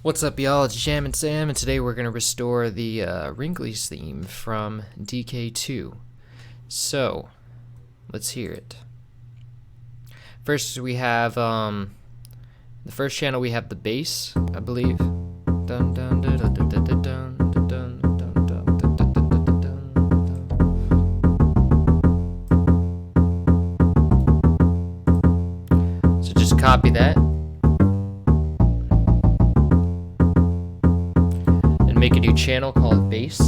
What's up, y'all? It's Jam and Sam, and today we're going to restore the Wrinklies theme from DK2. So, let's hear it. First, we have the first channel. We have the bass, I believe. Dun dun dun dun dun dun dun dun dun dun dun dun dun dun. So just copy that. Make a new channel called bass.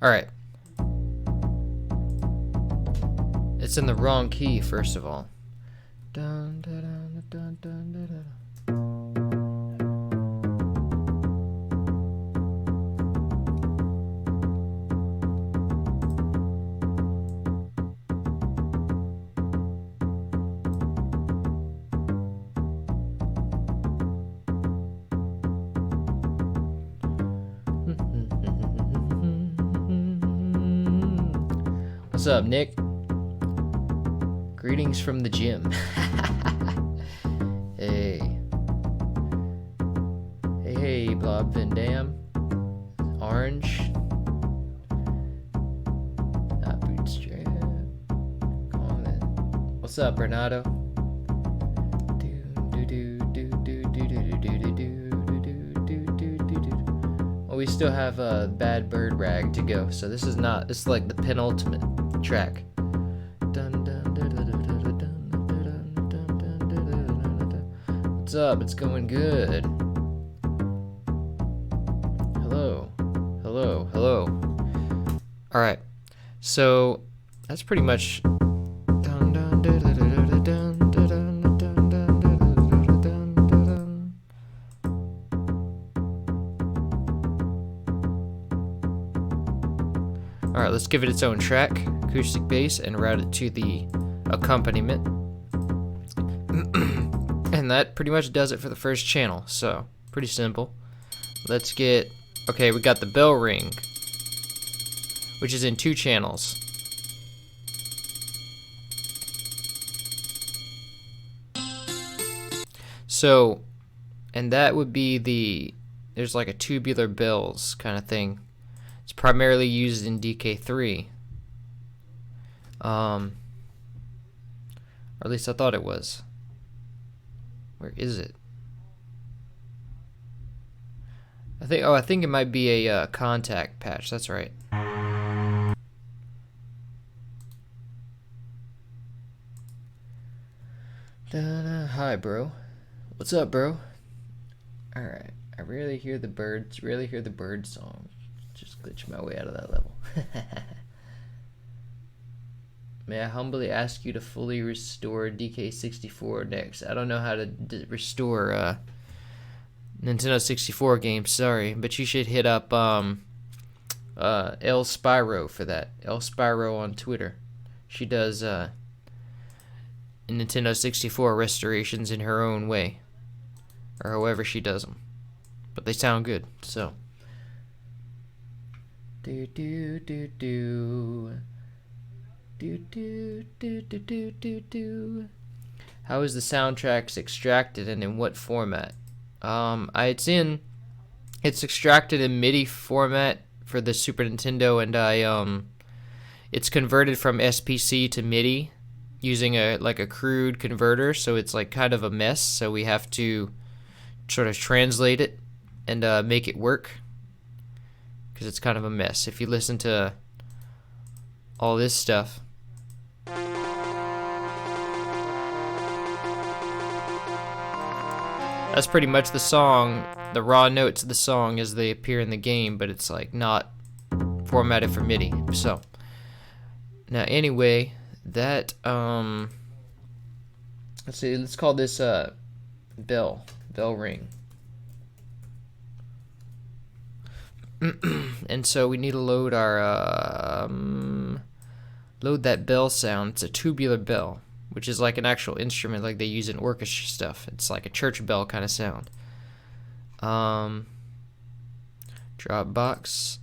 Alright. It's in the wrong key, first of all. Dun, dun, dun, dun, dun, dun, dun. What's up, Nick? Greetings from the gym. Hey. Hey, Blob Van Dam. Orange. Not Bootstrap. Comment. What's up, Renato? Well, we still have a Bad Bird Rag to go, so this is like the penultimate track. What's up? It's going good. Hello. Hello. Hello. Alright. So that's pretty much Alright, let's give it its own track, acoustic bass, and route it to the accompaniment. And that pretty much does it for the first channel, so pretty simple. Let's get, okay, we got the bell ring, which is in 2 channels. So, and that would be there's like a tubular bells kind of thing. It's primarily used in DK3. Or at least I thought it was. Where is it? I think it might be a contact patch. That's right. Hi, bro. What's up, bro? All right. I rarely hear the bird song. Just glitch my way out of that level. May I humbly ask you to fully restore DK64 next? I don't know how to restore Nintendo 64 games, sorry, but you should hit up El Spyro for that. El Spyro on Twitter. She does Nintendo 64 restorations in her own way, or however she does them, but they sound good. So do do do do. Do, do, do, do, do, do, do. How is the soundtracks extracted and in what format? It's extracted in MIDI format for the Super Nintendo, and it's converted from SPC to MIDI using a crude converter, so it's like kind of a mess, so we have to sort of translate it and make it work, because it's kind of a mess. If you listen to all this stuff, that's pretty much the song, the raw notes of the song as they appear in the game, but it's like not formatted for MIDI. So now anyway, that let's see, let's call this bell ring. And so we need to load our load that bell sound. It's a tubular bell, which is like an actual instrument like they use in orchestra stuff. It's like a church bell kind of sound. Dropbox.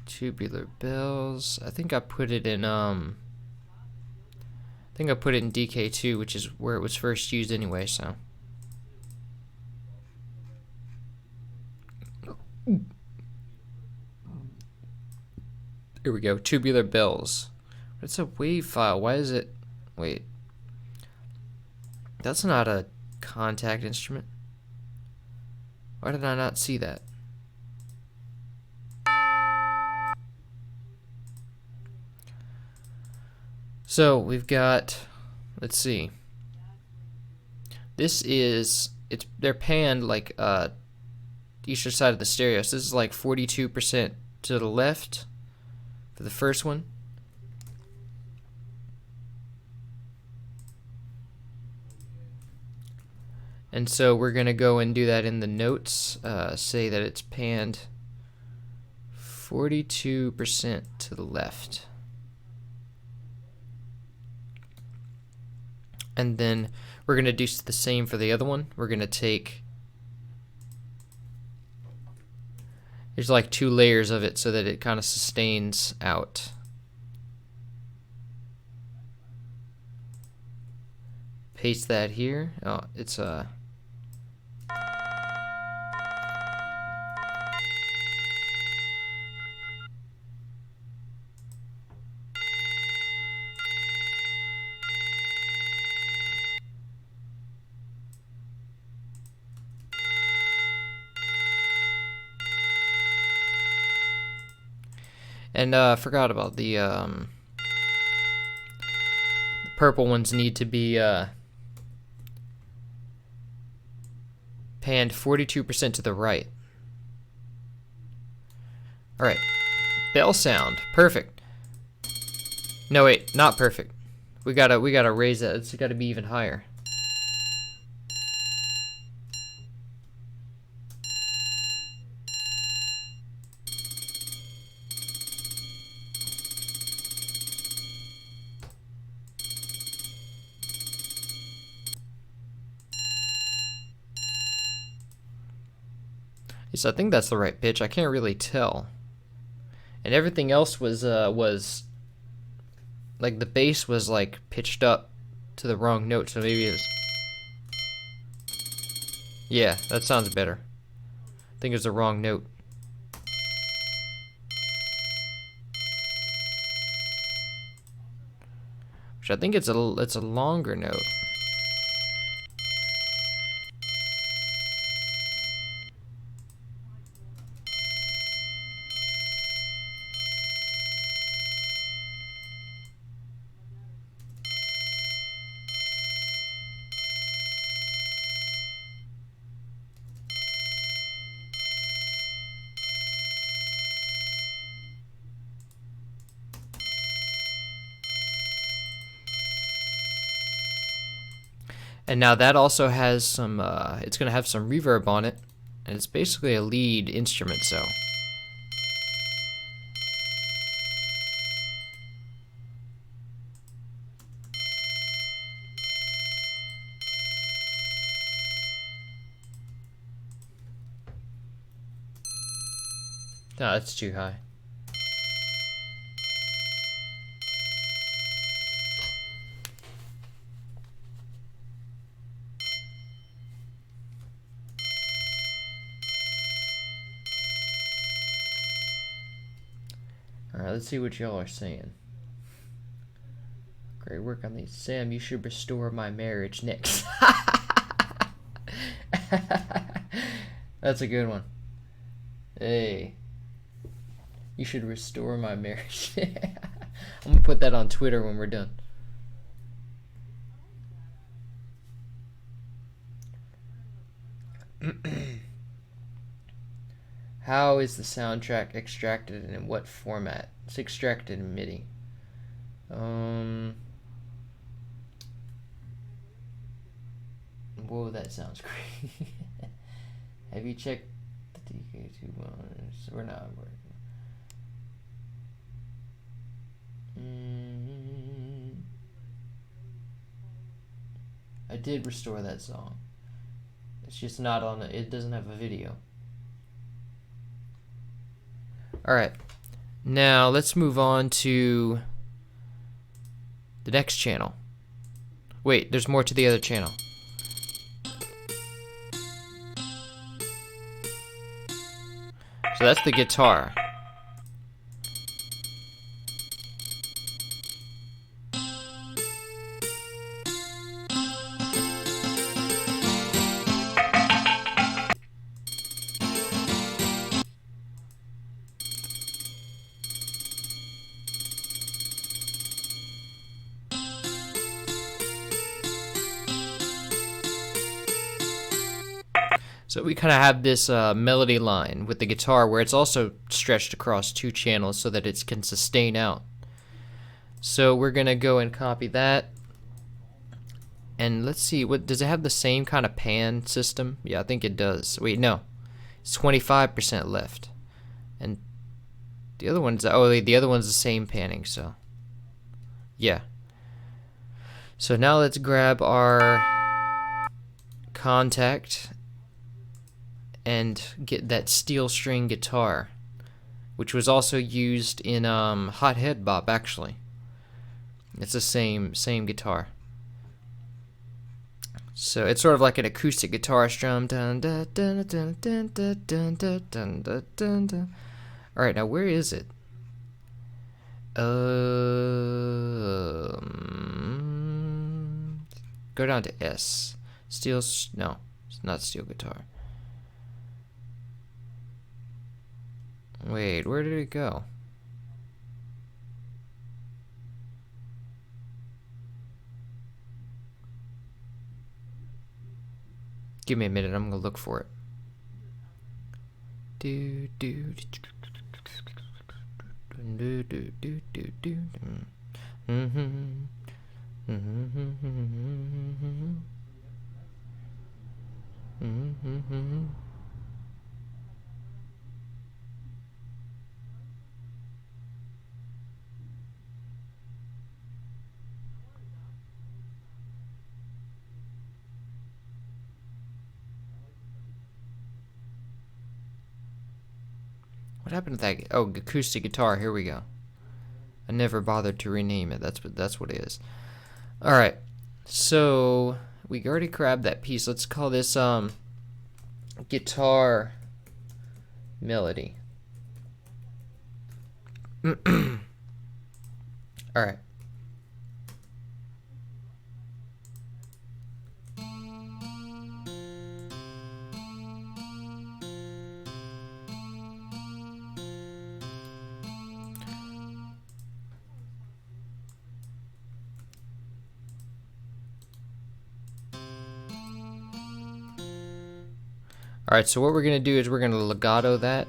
Tubular bells. I think I put it in DK2, which is where it was first used anyway, so. Here we go, tubular bells. It's a wave file. Why is it? Wait. That's not a contact instrument. Why did I not see that? So we've got, let's see. This is, they're panned like each side of the stereo. So this is like 42% to the left for the first one. And so we're gonna go and do that in the notes. Say that it's panned 42% to the left. And then we're gonna do the same for the other one. We're gonna take, there's like 2 layers of it so that it kind of sustains out. Paste that here. Oh, it's and I forgot about the purple ones need to be panned 42% to the right. All right, bell sound, perfect. No wait, not perfect. We gotta raise that. It's gotta be even higher. Yes, I think that's the right pitch. I can't really tell. And everything else was like the bass was like pitched up to the wrong note, so maybe it's, yeah, that sounds better. I think it's the wrong note. Which I think it's a longer note. And now that also has some, it's going to have some reverb on it. And it's basically a lead instrument, so. No, that's too high. Alright, let's see what y'all are saying. Great work on these. Sam, you should restore my marriage next. That's a good one. Hey. You should restore my marriage. I'm gonna put that on Twitter when we're done. How is the soundtrack extracted and in what format? It's extracted in MIDI. Whoa, that sounds great. Have you checked the DK2 monitors? We're not working. I did restore that song. It's just not on it doesn't have a video. Alright. Now let's move on to the next channel. Wait, there's more to the other channel. So that's the guitar. So we kind of have this melody line with the guitar where it's also stretched across two channels so that it can sustain out. So we're going to go and copy that. And let's see, what does it have the same kind of pan system? Yeah, I think it does. Wait, no. It's 25% left. And the other one's, oh, the other one's the same panning, so. Yeah. So now let's grab our contact and get that steel string guitar, which was also used in Hot Head Bop, actually. It's the same guitar. So it's sort of like an acoustic guitar strum. Alright, now where is it? Go down to S. No, it's not steel guitar. Wait, where did it go? Give me a minute, I'm gonna look for it. What happened to that? Oh, acoustic guitar. Here we go. I never bothered to rename it. That's what it is. All right. So we already grabbed that piece. Let's call this guitar melody. All right. Alright, so what we're going to do is we're going to legato that.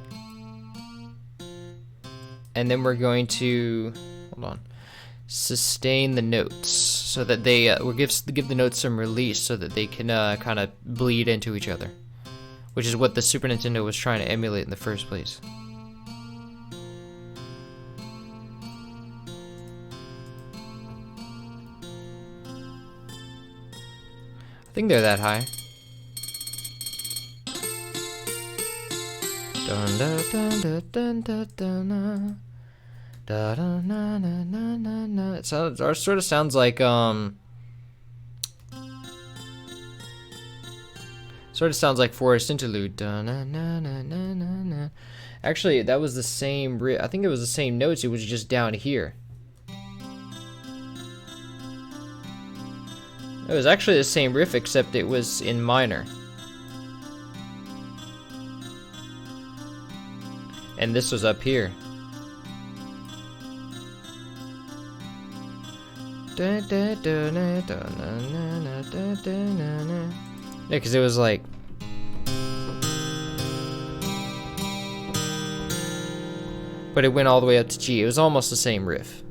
And then we're going to, hold on, sustain the notes so that they, we'll give the notes some release so that they can kind of bleed into each other. Which is what the Super Nintendo was trying to emulate in the first place. I think they're that high. Dun dun dun dun dun dun dun dun na na na na na. It sounds, or sort of sounds like Forest Interlude. Dun na na na na na na. Actually, that was the same. I think it was the same notes. It was just down here. It was actually the same riff, except it was in minor. And this was up here. Yeah, because it was like. but it went all the way up to G. It was almost the same riff.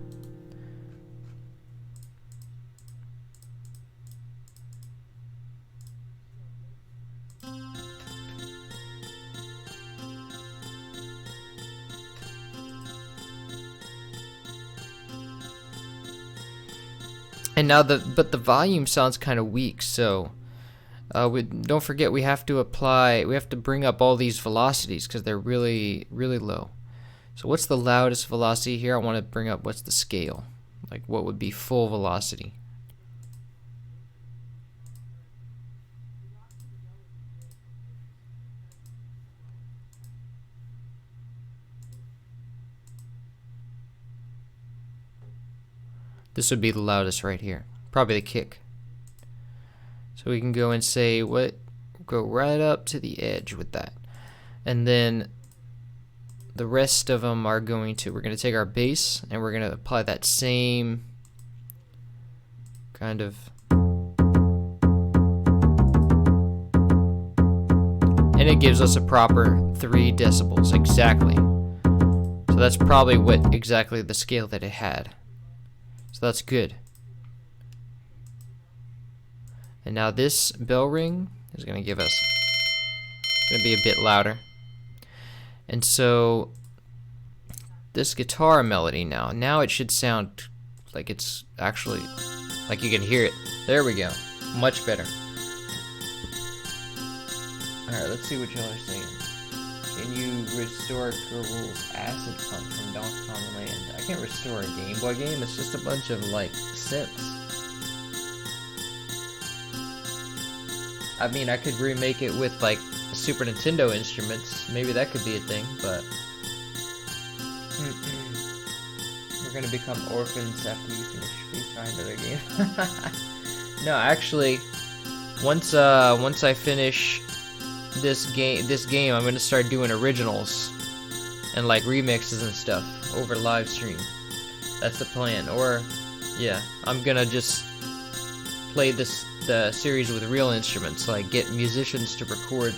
And now the volume sounds kind of weak, so don't forget we have to bring up all these velocities because they're really low. So what's the loudest velocity here? I want to bring up what's the scale, like what would be full velocity. This would be the loudest right here, probably the kick. So we can go and say go right up to the edge with that. And then the rest of them are we're going to take our bass and we're going to apply that same kind of, and it gives us a proper 3 decibels exactly. So that's probably exactly the scale that it had. So that's good. And now this bell ring is going to give us, going to be a bit louder. And so this guitar melody now it should sound like it's actually, like you can hear it. There we go. Much better. Alright, let's see what y'all are saying. Can you restore Gurgle's Acid Pump from Donkey Kong Land? I can't restore a Game Boy game, it's just a bunch of like synths. I mean, I could remake it with like Super Nintendo instruments. Maybe that could be a thing, but we're gonna become orphans after you finish trying another game. No, actually, once I finish this game, I'm gonna start doing originals and like remixes and stuff over live stream. That's the plan. Or yeah, I'm gonna just play the series with real instruments, like get musicians to record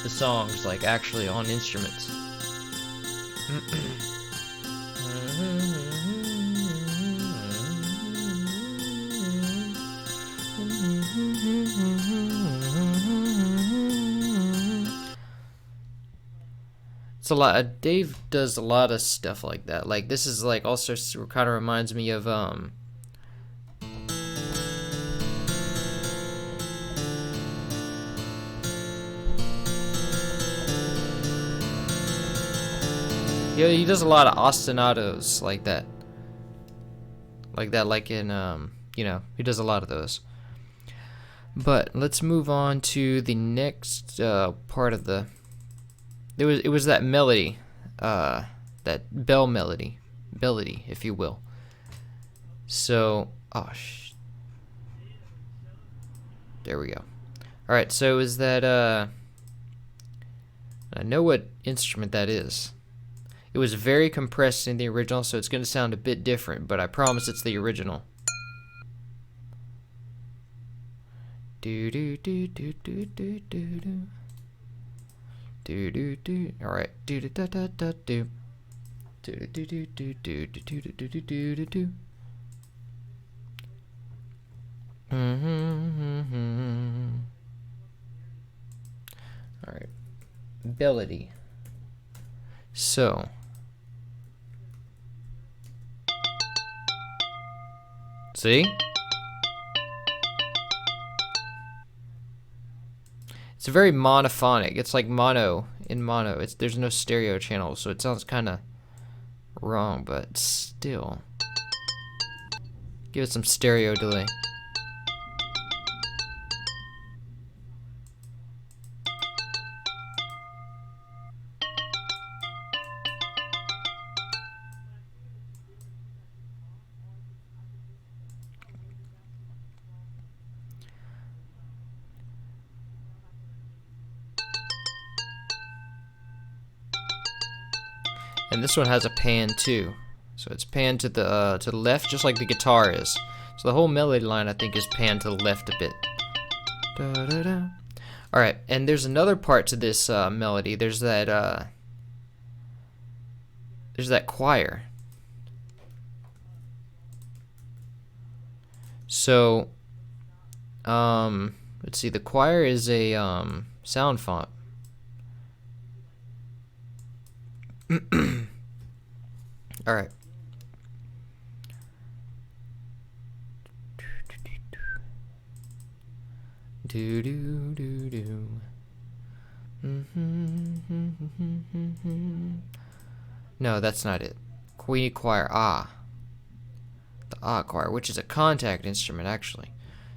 the songs like actually on instruments. It's a lot. Dave does a lot of stuff like that. Like this is like also kind of reminds me of yeah, he does a lot of ostinatos like that. Like in you know, he does a lot of those. But let's move on to the next part of the. It was that melody, that bell melody, if you will. So, there we go. All right, so is that I know what instrument that is. It was very compressed in the original, so it's going to sound a bit different, but I promise it's the original. Do do do do do do do do. Do do do. All right. Do do da da da do. Do do do do do do do do do do do do. All right. Melody. So. See? It's very monophonic. It's like mono in mono. There's no stereo channel, so it sounds kind of wrong, but still. Give it some stereo delay. And this one has a pan too, so it's panned to the left, just like the guitar is. So the whole melody line, I think, is panned to the left a bit. Da, da, da. All right, and there's another part to this melody. There's that there's that choir. So, let's see. The choir is a sound font. All right. Do do do do. No, that's not it. We need choir. The choir, which is a contact instrument actually.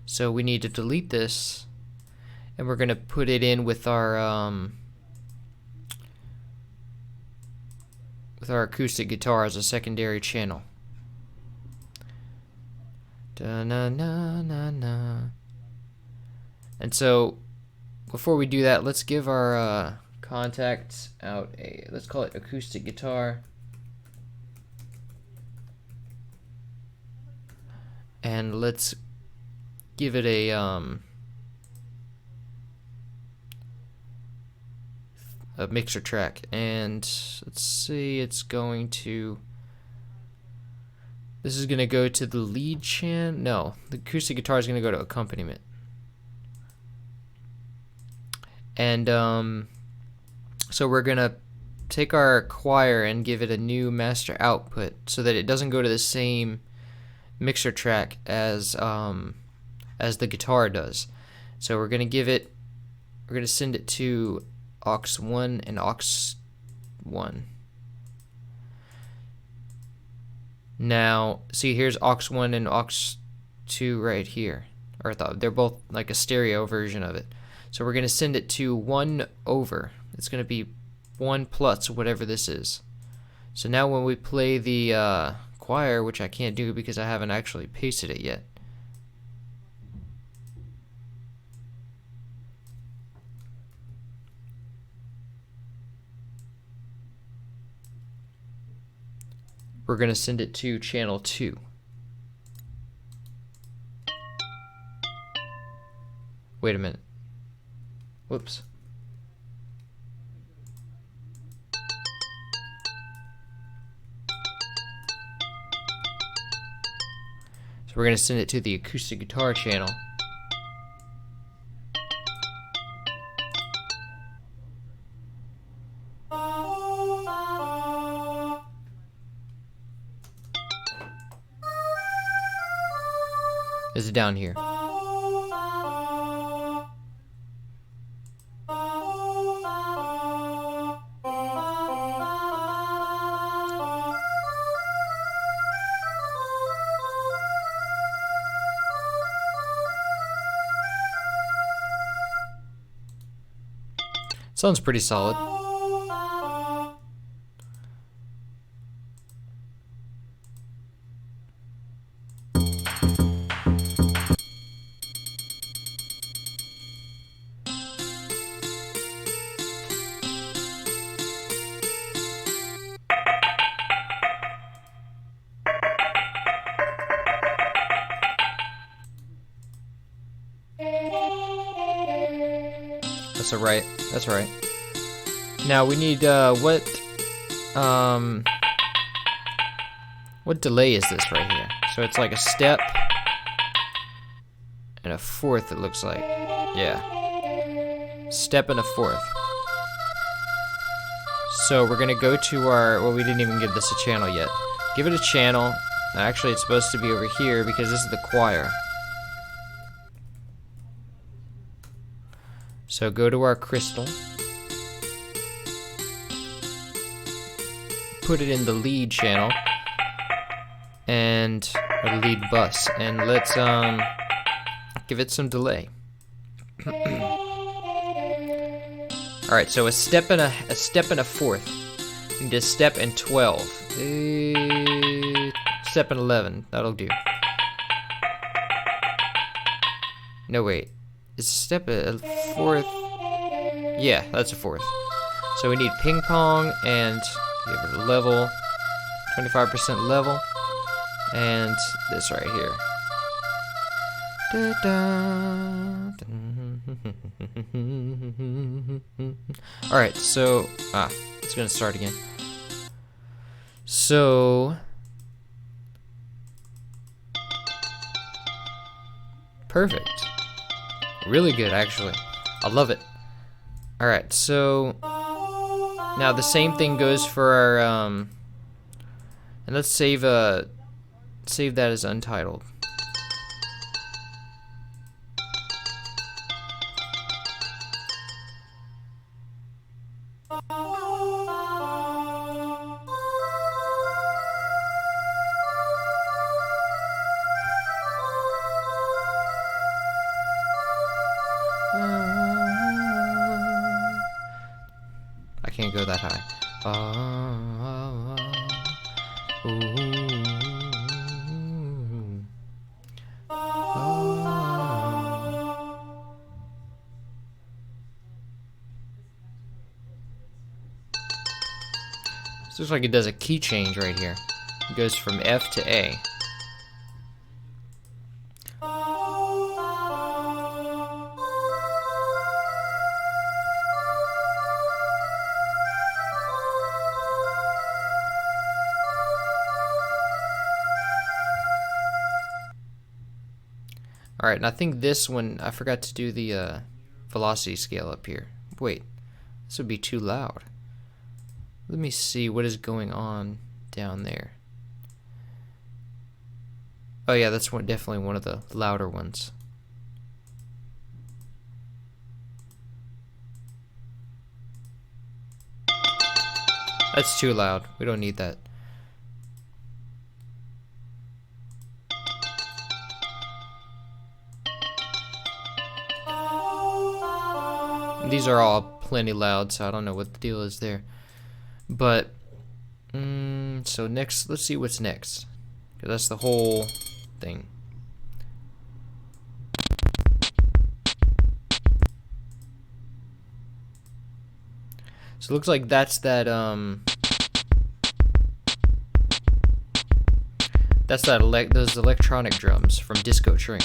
So we need to delete this, and we're gonna put it in with our acoustic guitar as a secondary channel. Da na na na na. And so, before we do that, let's give our contact out a, let's call it acoustic guitar. And let's give it a mixer track. And let's see, it's going to, this is going to go to the lead channel. No, the acoustic guitar is going to go to accompaniment. And so we're going to take our choir and give it a new master output so that it doesn't go to the same mixer track as the guitar does. So we're going to send it to aux 1 and aux 1. Now, see, here's aux 1 and aux 2 right here. Or they're both like a stereo version of it. So we're going to send it to 1 over. It's going to be 1 plus whatever this is. So now when we play the choir, which I can't do because I haven't actually pasted it yet. We're going to send it to channel 2. Wait a minute. Whoops. So we're going to send it to the acoustic guitar channel. Is it down here? Sounds pretty solid. That's alright. That's right. Now we need what delay is this right here? So it's like a step and a fourth, it looks like. Yeah. Step and a fourth. So we're gonna go to our, well, we didn't even give this a channel yet. Give it a channel. Actually, it's supposed to be over here because this is the choir. So go to our crystal. Put it in the lead channel. And or the lead bus. And let's give it some delay. Alright, so a step and a fourth. We need a step and 12. Step and 11. That'll do. No, wait. Is a step a fourth? Yeah, that's a fourth. So we need ping pong and give it a level, 25% level, and this right here. Alright, so it's gonna start again. So perfect. Really good, actually. I love it. All right, so now the same thing goes for our and let's save that as untitled. I can't go that high. This looks like it does a key change right here. It goes from F to A. Alright, and I think this one, I forgot to do the velocity scale up here. Wait, this would be too loud. Let me see what is going on down there. Oh yeah, that's definitely one of the louder ones. That's too loud. We don't need that. These are all plenty loud, so I don't know what the deal is there. But, so next, let's see what's next. 'Cause that's the whole thing. So it looks like that's those electronic drums from Disco Train.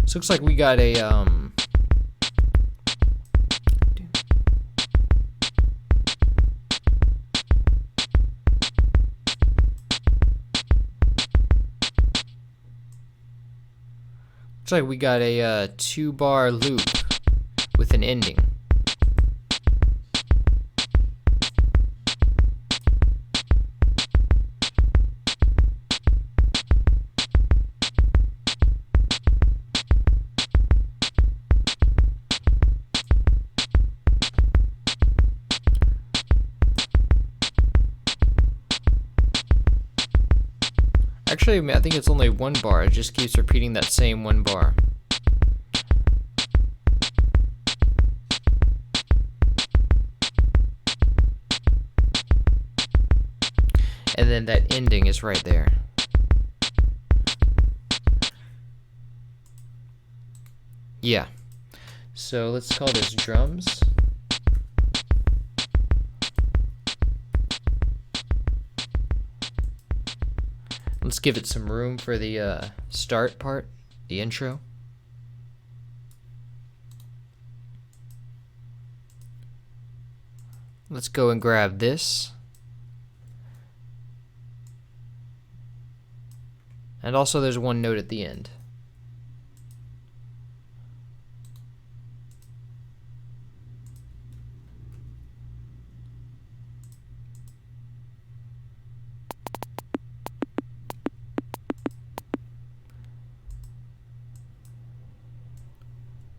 So looks like we got a looks like we got a 2-bar loop with an ending. Actually, I think it's only 1 bar. It just keeps repeating that same 1 bar. And then that ending is right there. Yeah. So let's call this drums. Let's give it some room for the start part, the intro. Let's go and grab this. And also there's 1 note at the end.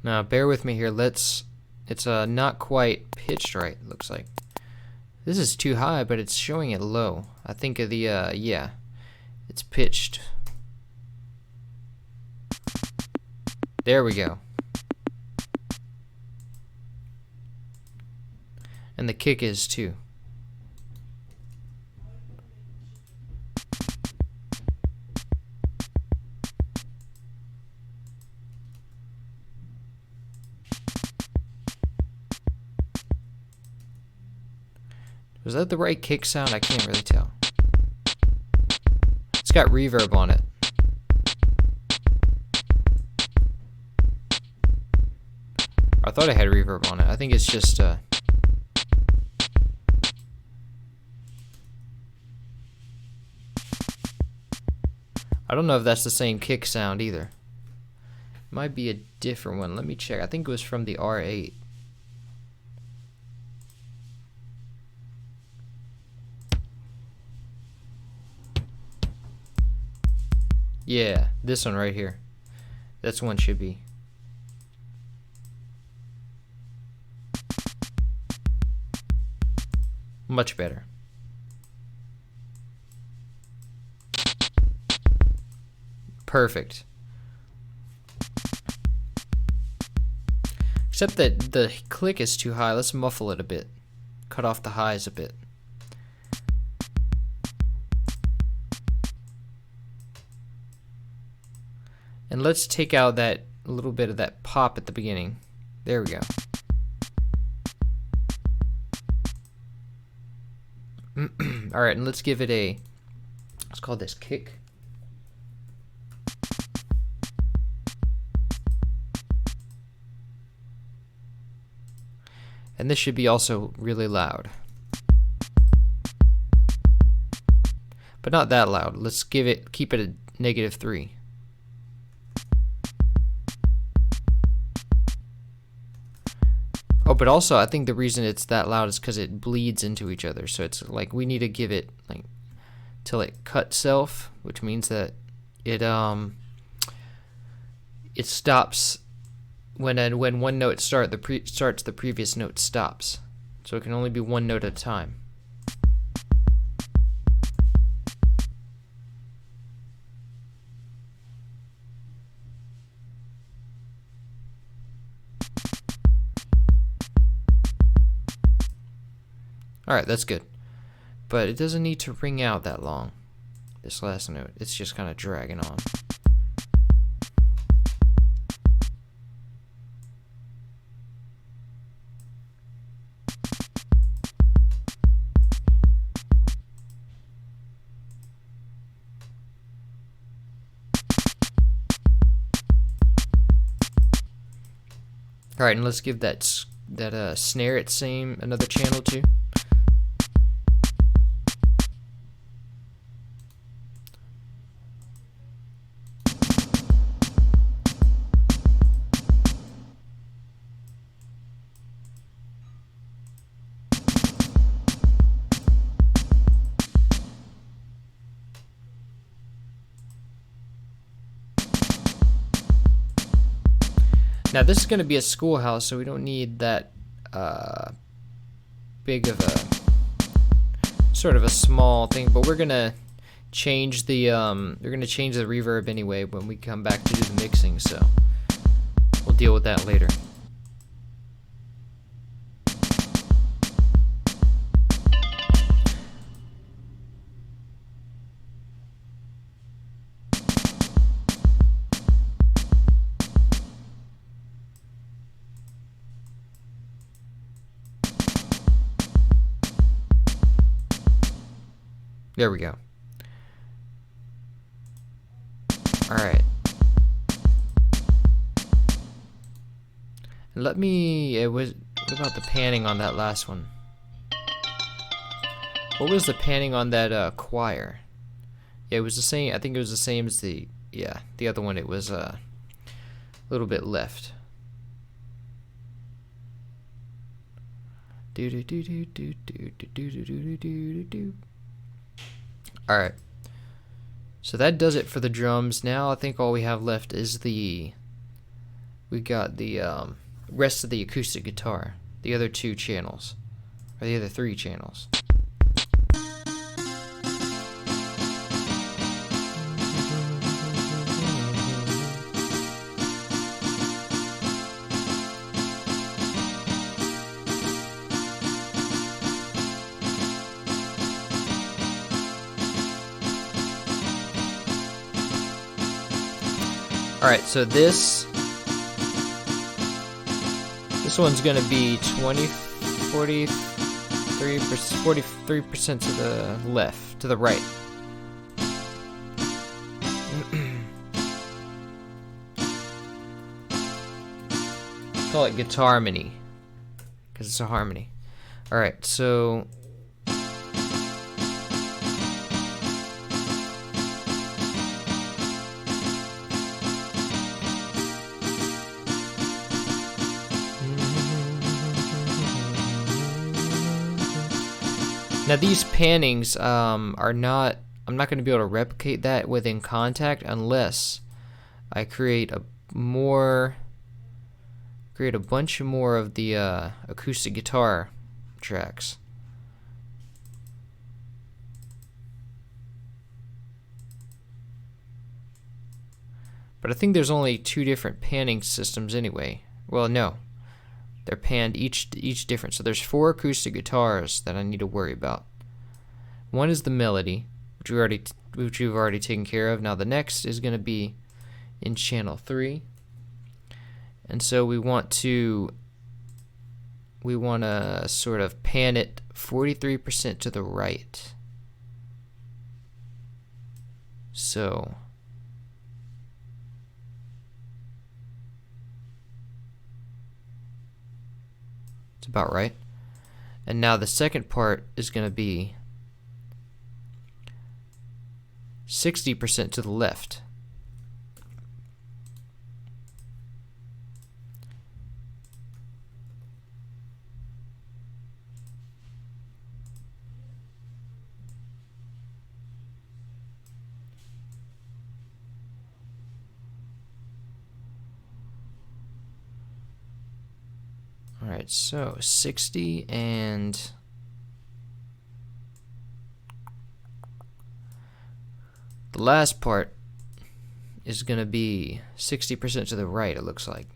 Now, bear with me here. It's not quite pitched right, it looks like. This is too high, but it's showing it low. I think of the, yeah, it's pitched. There we go. And the kick is too. Was that the right kick sound? I can't really tell. It's got reverb on it. I thought I had reverb on it. I think it's just I don't know if that's the same kick sound either. Might be a different one. Let me check. I think it was from the R8. Yeah, this one right here. That's one should be. Much better. Perfect. Except that the click is too high. Let's muffle it a bit. Cut off the highs a bit. And let's take out that little bit of that pop at the beginning. There we go. Alright, and let's give it a, let's call this kick. And this should be also really loud. But not that loud. Let's give it, keep it at -3. Oh, but also I think the reason it's that loud is because it bleeds into each other. So it's like we need to give it like till it cut self, which means that it stops when one note starts, the previous note stops. So it can only be one note at a time. Alright, that's good. But it doesn't need to ring out that long, this last note. It's just kind of dragging on. Alright, and let's give that snare its another channel too. Now this is going to be a Schoolhouse, so we don't need that big of a sort of a small thing. But we're gonna change the reverb anyway when we come back to do the mixing. So we'll deal with that later. There we go. Alright. Let me, what about the panning on that last one? What was the panning on that choir? Yeah, it was the same, I think it was the same as the other one. It was a little bit left. Do do do do do do do do do do do do. Alright, so that does it for the drums. Now I think all we have left is we got the rest of the acoustic guitar, the other 2 channels, or the other 3 channels. Alright, so this one's gonna be 20, 40, 43% to the left, to the right. Call it guitar harmony, because it's a harmony. Alright, so now these pannings are not, I'm not going to be able to replicate that within Contact unless I create a bunch more of the acoustic guitar tracks. But I think there's only 2 different panning systems anyway. Well, no. They're panned each different. So there's 4 acoustic guitars that I need to worry about. One is the melody, which we've already taken care of. Now the next is going to be in channel 3. And so we want to sort of pan it 43% to the right. So it's about right. And now the second part is going to be 60% to the left. Alright, so 60 and the last part is going to be 60% to the right, it looks like.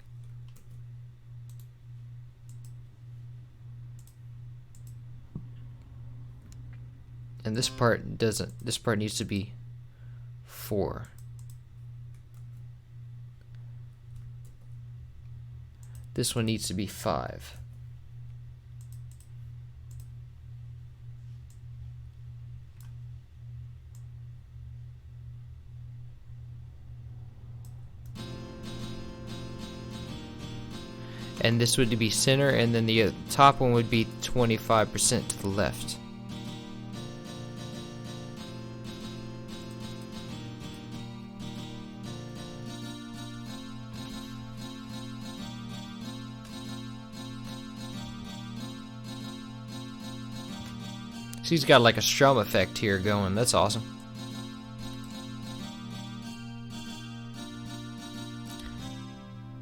And this part doesn't, this part needs to be 4. This one needs to be 5. And this would be center, and then the top one would be 25% to the left. So he's got like a strum effect here going. That's awesome.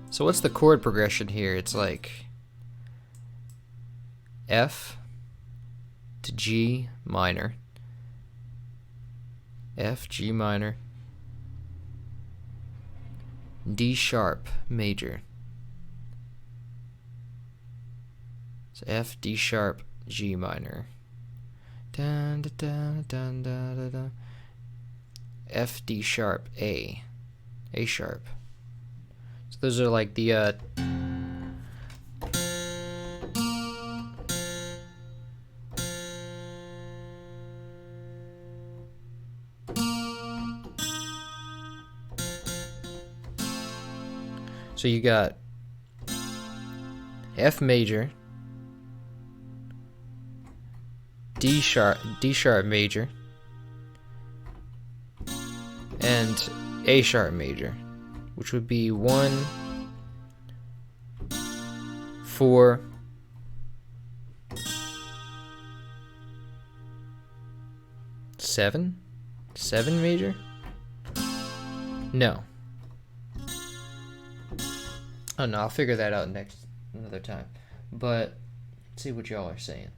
So what's the chord progression here? It's like F to G minor, F, G minor, D sharp major. So F, D sharp, G minor. Dun, dun, dun, dun, dun, dun. F, D sharp, A sharp. So those are like the so you got F major, D sharp major, and A sharp major, which would be 1, 4, 7 major? No. Oh no, I'll figure that out another time. But let's see what y'all are saying.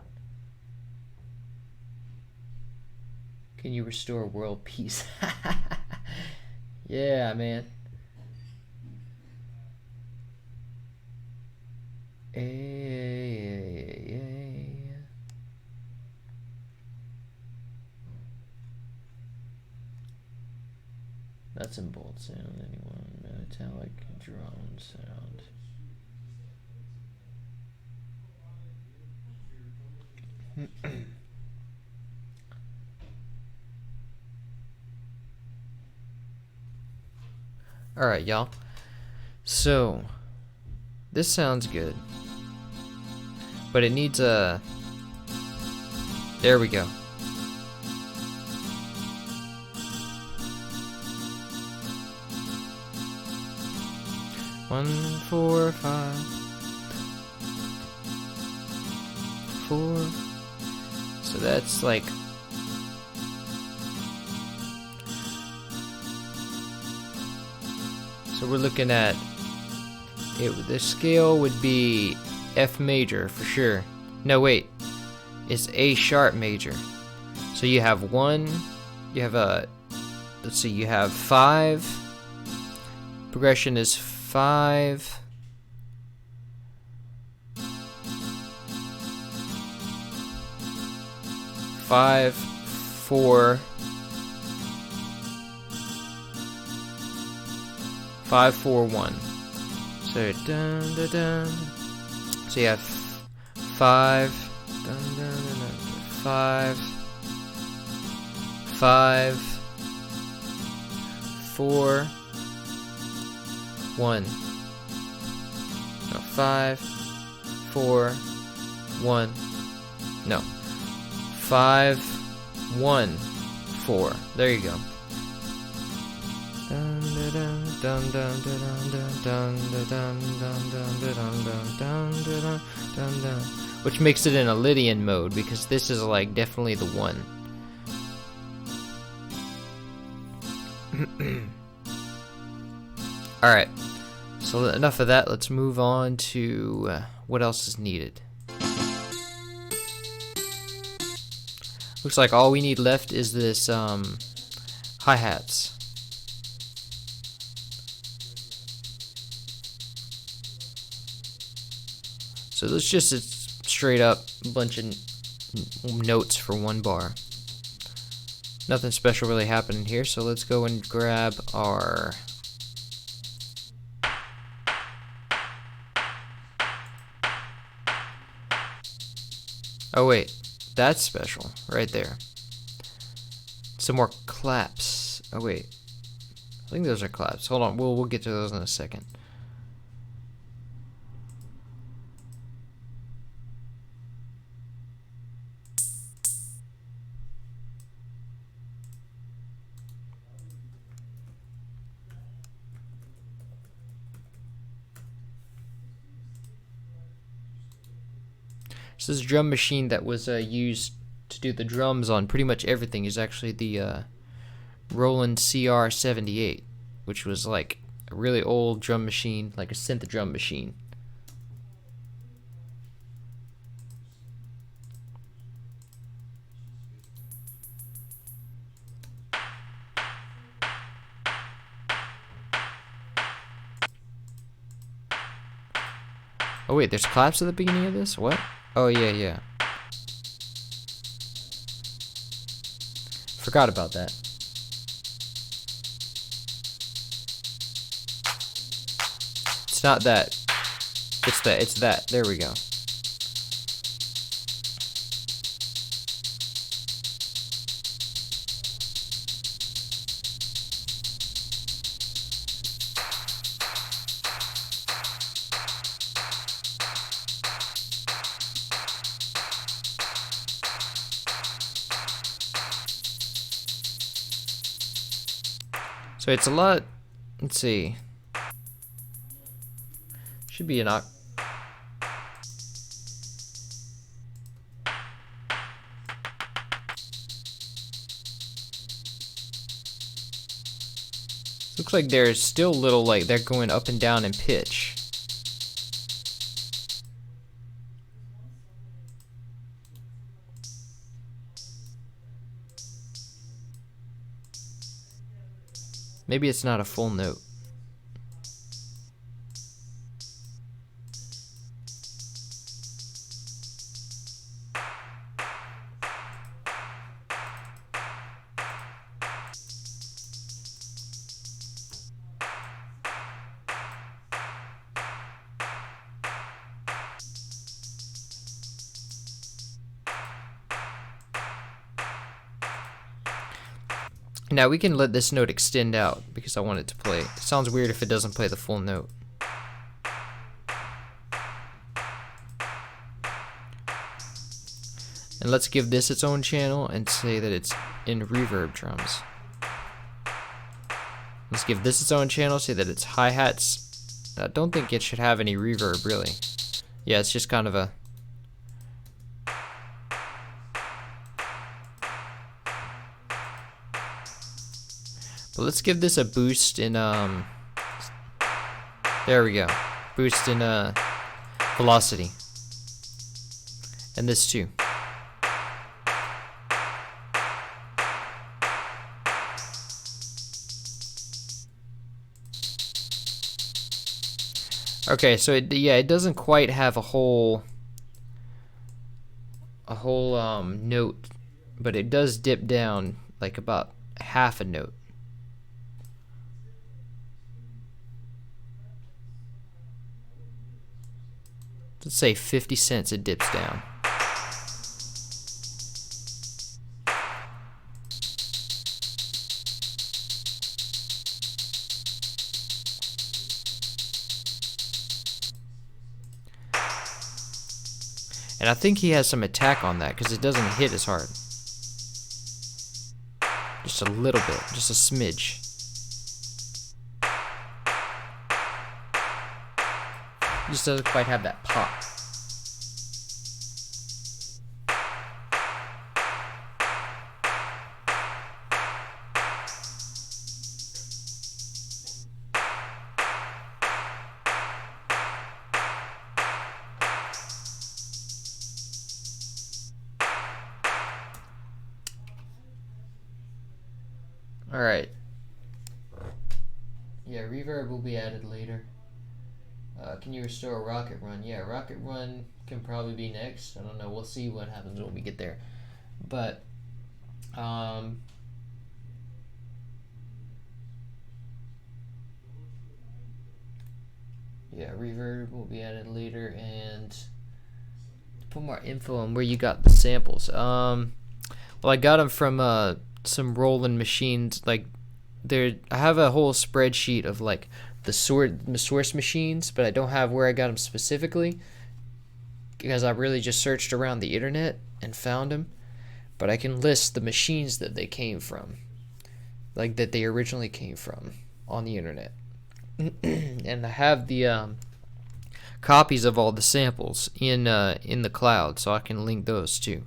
Can you restore world peace? Yeah, man. Nuts and bolts sound, anyone? Metallic drone sound. Alright, y'all. So, this sounds good. But it needs a... There we go. One, 4, 5, 4. So that's like... So we're looking at... The scale would be F major for sure. No, wait. It's A sharp major. So you have 1, you have a... Let's see, you have 5. Progression is 5. 5, 4, 5, 4, 1. So dun dun dun. So you have 5, dun, dun, dun, dun, 5, 5, 4, 1. No, 5, 4, 1. No. 5, 1, 4. There you go. Dun dun dun dun dun dun dun dun dun dun dun dun dun. Which makes it in a Lydian mode because this is like definitely the one. All right. So enough of that. Let's move on to what else is needed. Looks like all we need left is this hi-hats. So let's just straight up a bunch of notes for one bar. Nothing special really happening here, so let's go and grab our... Oh wait, that's special, right there. Some more claps. Oh wait, I think those are claps. Hold on, we'll get to those in a second. So this drum machine that was used to do the drums on pretty much everything is actually the Roland CR78, which was like a really old drum machine, like a synth drum machine. Oh wait, there's claps at the beginning of this? What? Oh yeah, yeah. Forgot about that. It's not that. It's that. It's that. There we go. So it's a lot. Let's see. Should be an looks like there's still little, like, they're going up and down in pitch. Maybe it's not a full note. Now we can let this note extend out because I want it to play. It sounds weird if it doesn't play the full note. And let's give this its own channel and say that it's in reverb drums. Let's give this its own channel, say that it's hi-hats. I don't think it should have any reverb, really. Yeah, it's just kind of a... But let's give this a boost in, there we go. Boost in, velocity. And this too. Okay, so it doesn't quite have a whole note, but it does dip down like about half a note. Let's say 50 cents it dips down. And I think he has some attack on that because it doesn't hit as hard. Just a little bit, just a smidge. Just doesn't quite have that pop. Alright. Yeah, reverb will be added later. Can you restore Rocket Run? Yeah, Rocket Run can probably be next. I don't know. We'll see what happens when we get there. But, yeah, reverb will be added later, and put more info on where you got the samples. Well, I got them from some Roland machines. Like, I have a whole spreadsheet of like the source machines, but I don't have where I got them specifically because I really just searched around the internet and found them. But I can list the machines that they came from, like that they originally came from on the internet. And I have the copies of all the samples in the cloud, so I can link those too.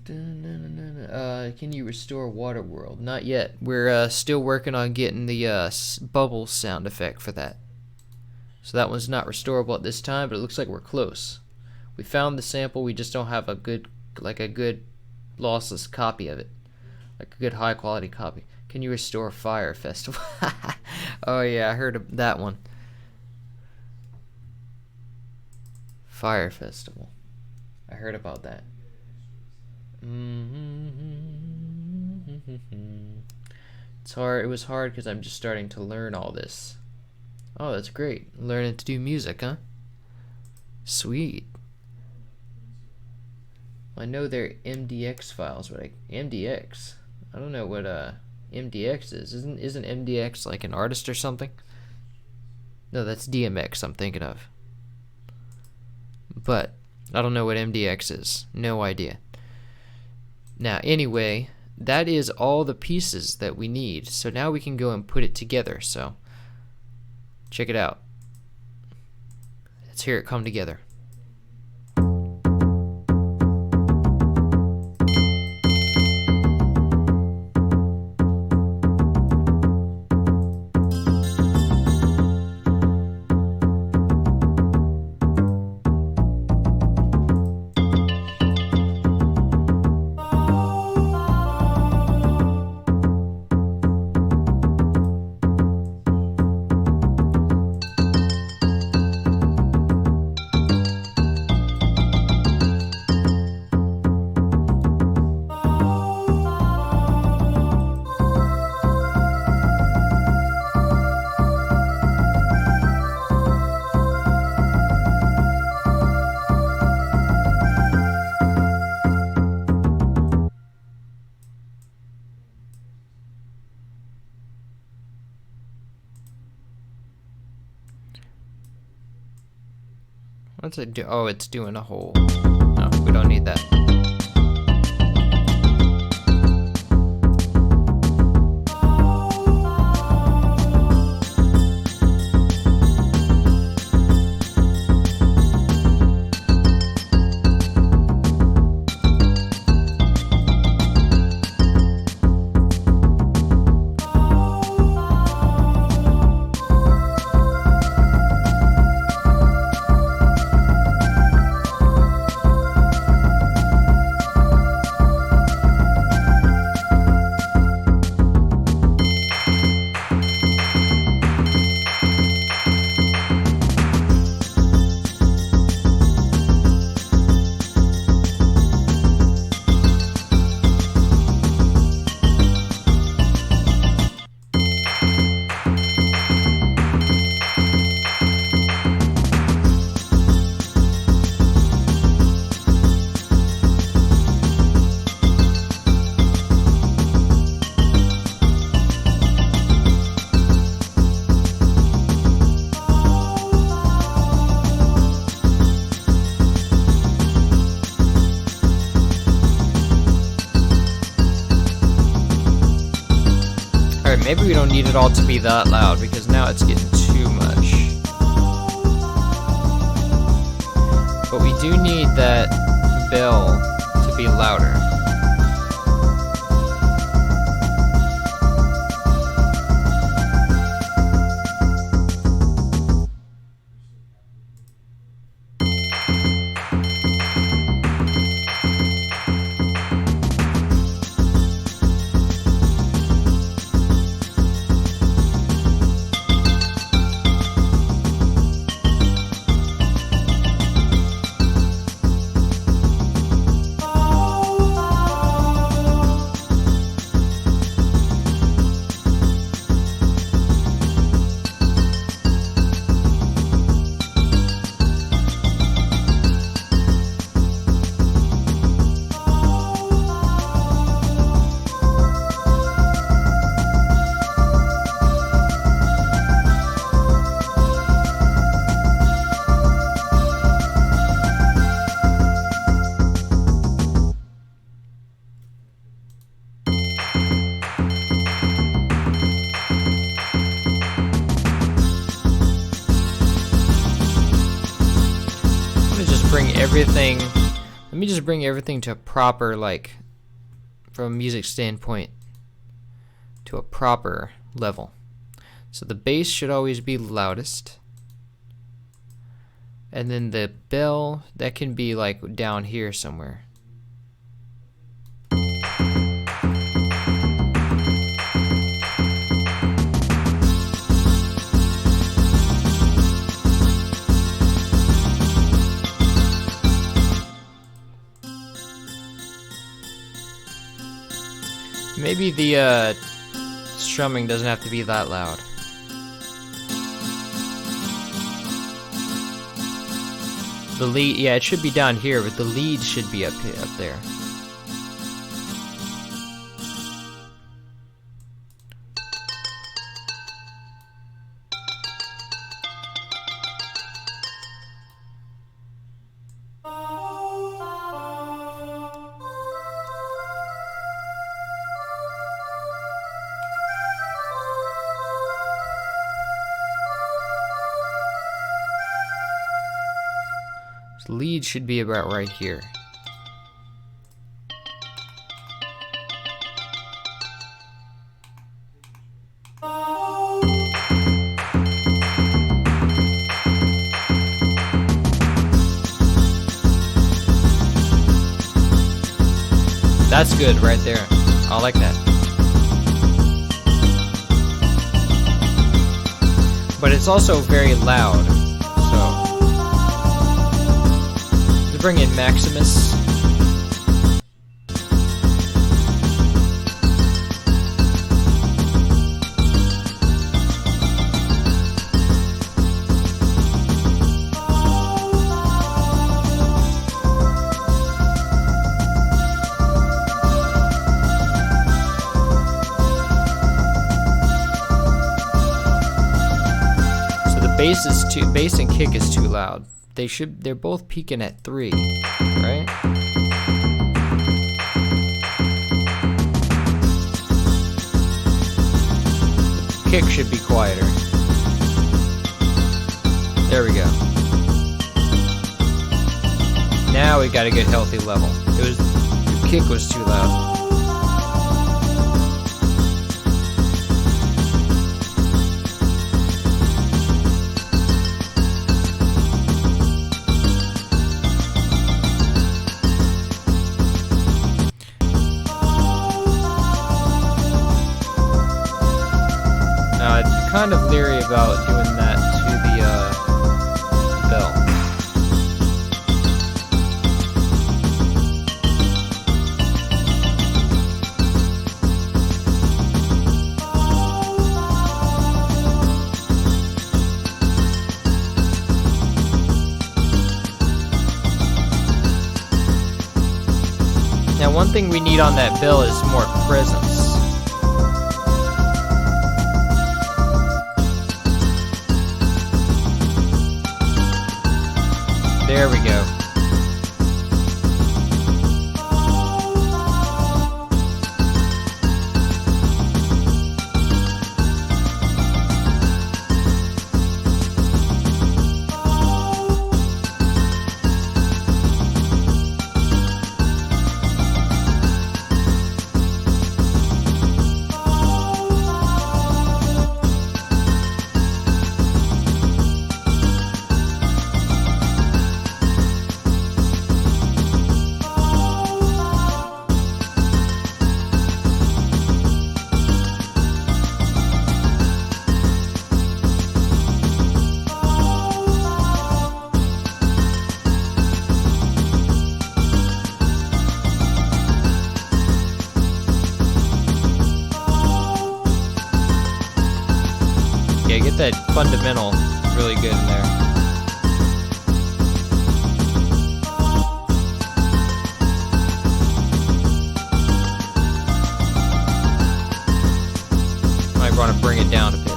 Can you restore Waterworld? Not yet. We're still working on getting the bubble sound effect for that. So that one's not restorable at this time, but it looks like we're close. We found the sample, we just don't have a good lossless copy of it. Like a good high quality copy. Can you restore Fire Festival? Oh yeah, I heard of that one. Fire Festival. I heard about that. It's hard. It was hard because I'm just starting to learn all this. Oh, that's great. Learning to do music, huh? Sweet. I know they're MDX files, but MDX. I don't know what MDX is. Isn't MDX like an artist or something? No, that's DMX I'm thinking of. But I don't know what MDX is. No idea. Now, anyway, that is all the pieces that we need. So now we can go and put it together. So check it out. Let's hear it come together. What's it do? Oh, it's doing a whole. No, we don't need that. Maybe we don't need it all to be that loud because now it's getting too much. But we do need that bell to be louder. Let me just bring everything to a proper, like, from a music standpoint, to a proper level. So the bass should always be loudest. And then the bell, that can be like down here somewhere. Maybe the strumming doesn't have to be that loud. The lead, yeah, it should be down here, but the lead should be up here, up there. The lead should be about right here. That's good right there. I like that. But it's also very loud, so bring in Maximus. So the bass and kick is too loud. they're both peaking at 3, right? Kick should be quieter. There we go. Now we got a good healthy level. The kick was too loud. Kind of leery about doing that to the bell. Now, one thing we need on that bell is more presence. There we go. Yeah, get that fundamental really good in there. Might want to bring it down a bit.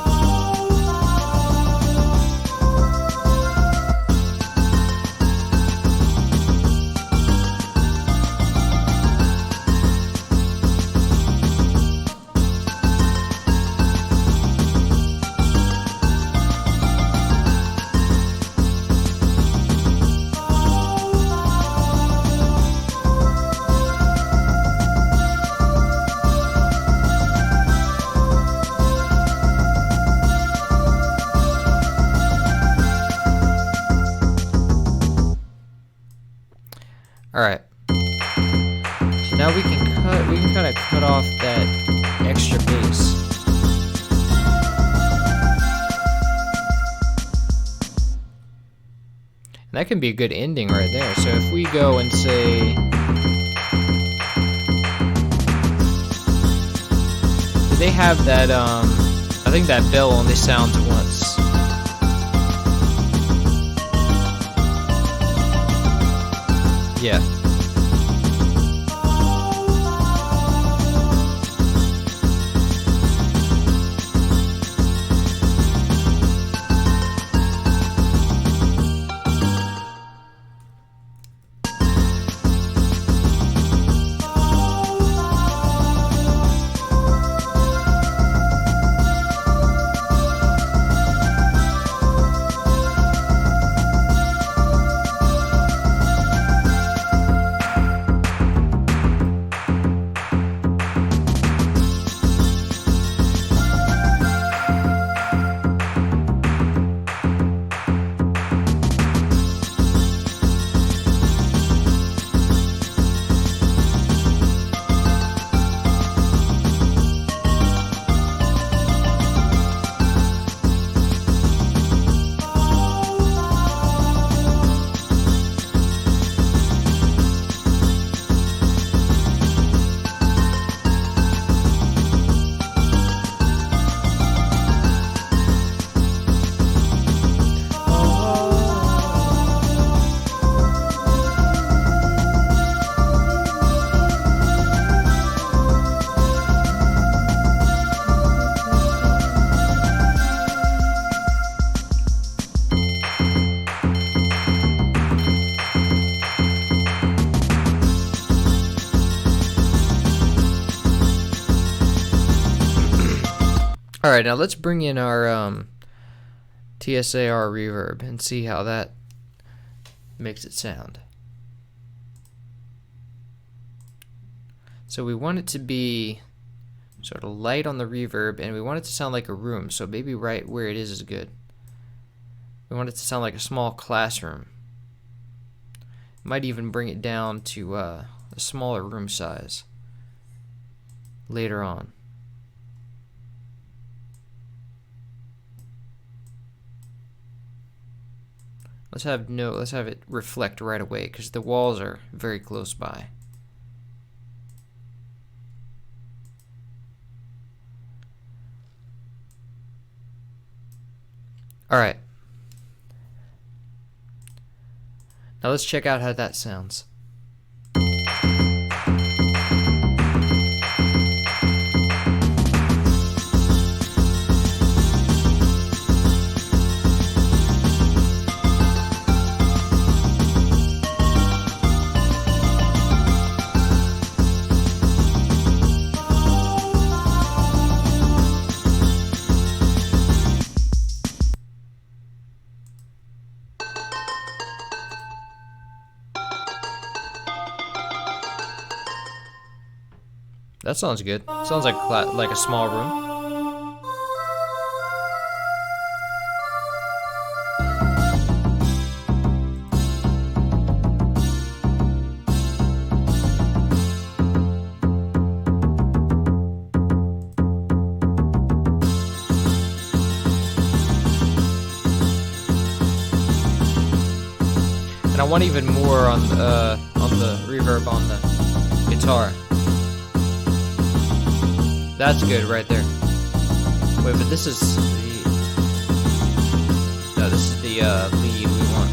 Alright. So now we can kind of cut off that extra bass. And that can be a good ending right there. So if we go and say, do they have that, I think that bell only sounds once. Yeah. All right, now let's bring in our TSAR reverb and see how that makes it sound. So we want it to be sort of light on the reverb, and we want it to sound like a room, so maybe right where it is good. We want it to sound like a small classroom. Might even bring it down to a smaller room size later on. Let's have it reflect right away because the walls are very close by. All right. Now let's check out how that sounds. That sounds good. Sounds like a small room. And I want even more on the reverb on the guitar. That's good right there. Wait, but this is the... No, this is the lead we want.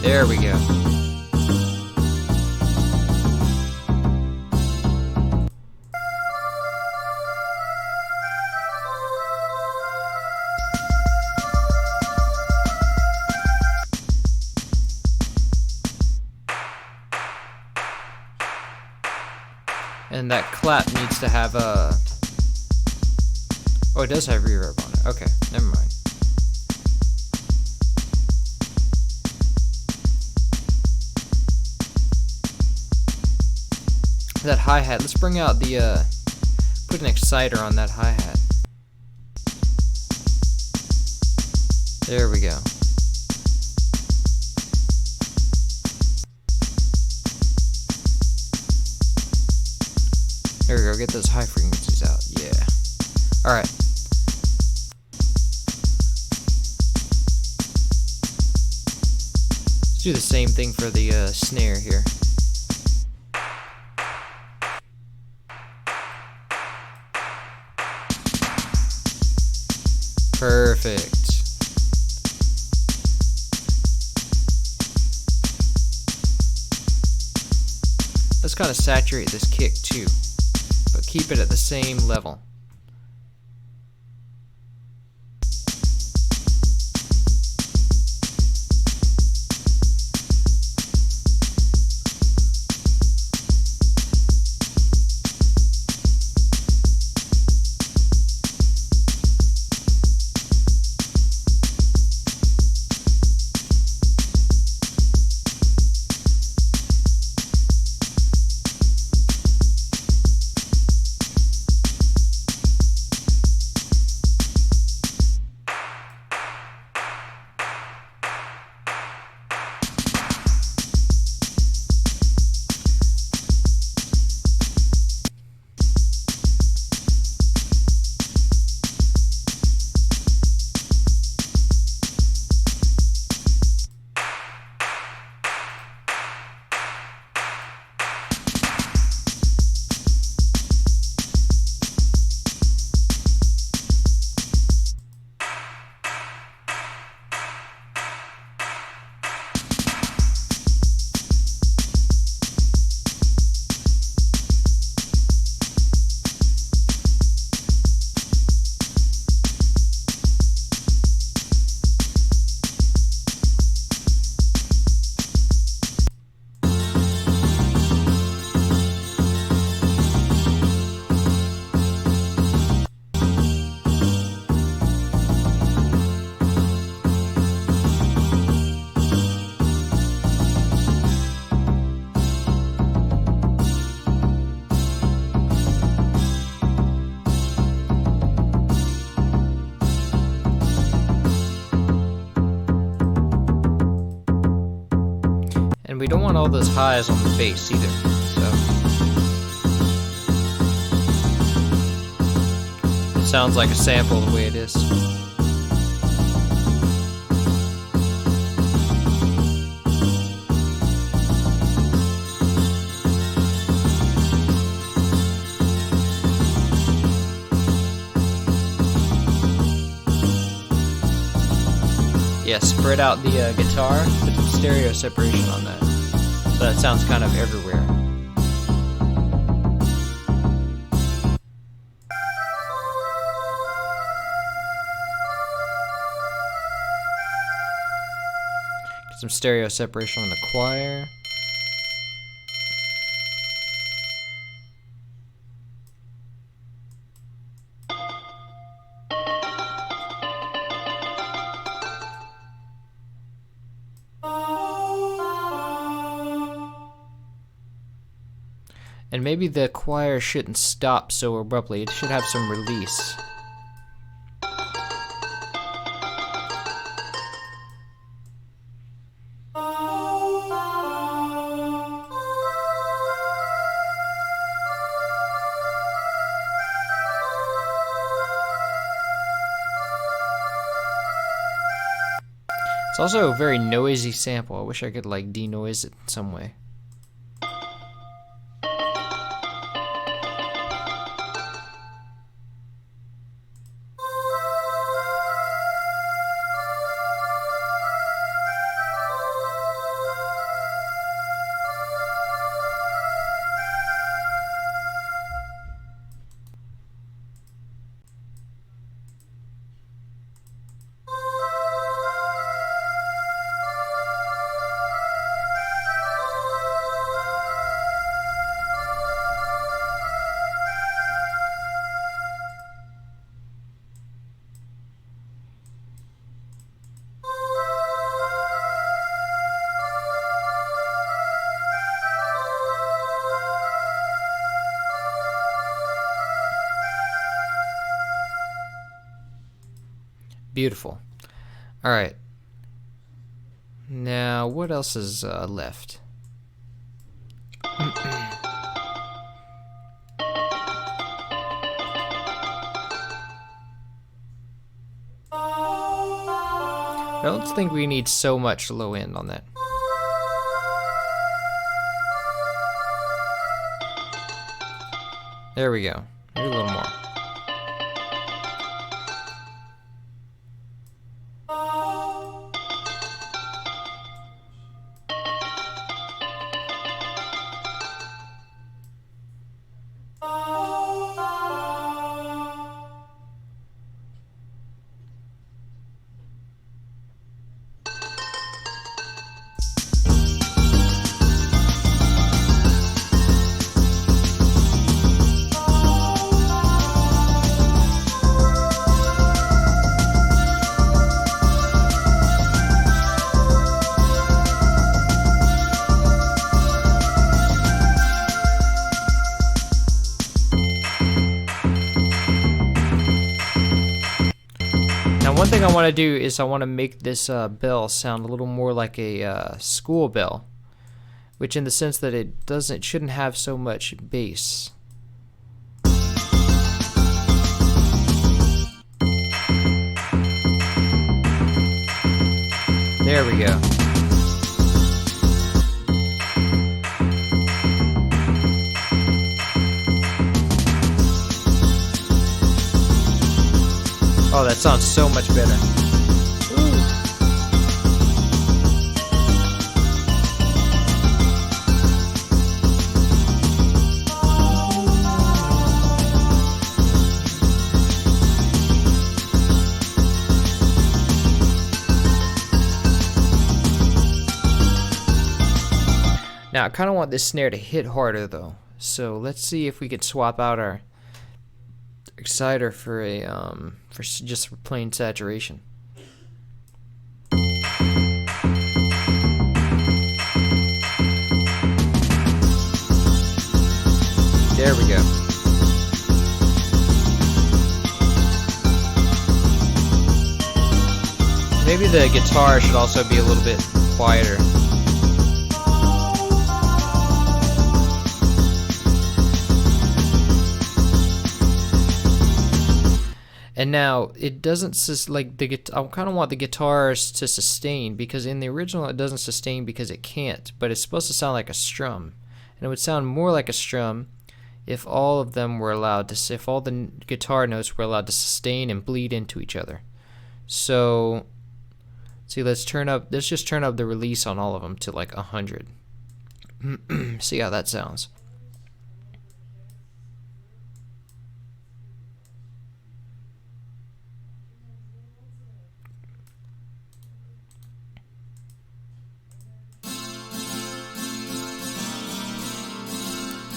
There we go. And that clap needs to have a... Oh, it does have reverb on it. Okay, never mind. That hi-hat, let's bring out the, put an exciter on that hi-hat. There we go. There we go, get those high frequencies out, yeah. Alright. Let's do the same thing for the snare here. Perfect. Let's kind of saturate this kick too, but keep it at the same level. don't want all those highs on the bass either. So it sounds like a sample the way it is. Yeah, spread out the guitar, put some stereo separation on that, so that sounds kind of everywhere. Get some stereo separation on the choir. And maybe the choir shouldn't stop so abruptly. It should have some release. It's also a very noisy sample. I wish I could like denoise it in some way. Beautiful. All right. Now, what else is left? I don't think we need so much low end on that. There we go. Maybe a little more. One thing I want to do is I want to make this bell sound a little more like a school bell, which in the sense that it shouldn't have so much bass. There we go. Oh, that sounds so much better. Now, I kind of want this snare to hit harder, though. So let's see if we can swap out our exciter for a just for plain saturation. There we go. Maybe the guitar should also be a little bit quieter. And now it doesn't like the I kind of want the guitars to sustain, because in the original it doesn't sustain because it can't, but it's supposed to sound like a strum, and it would sound more like a strum if all of them were allowed to, if all the guitar notes were allowed to sustain and bleed into each other. So see, let's just turn up the release on all of them to like 100. See how that sounds.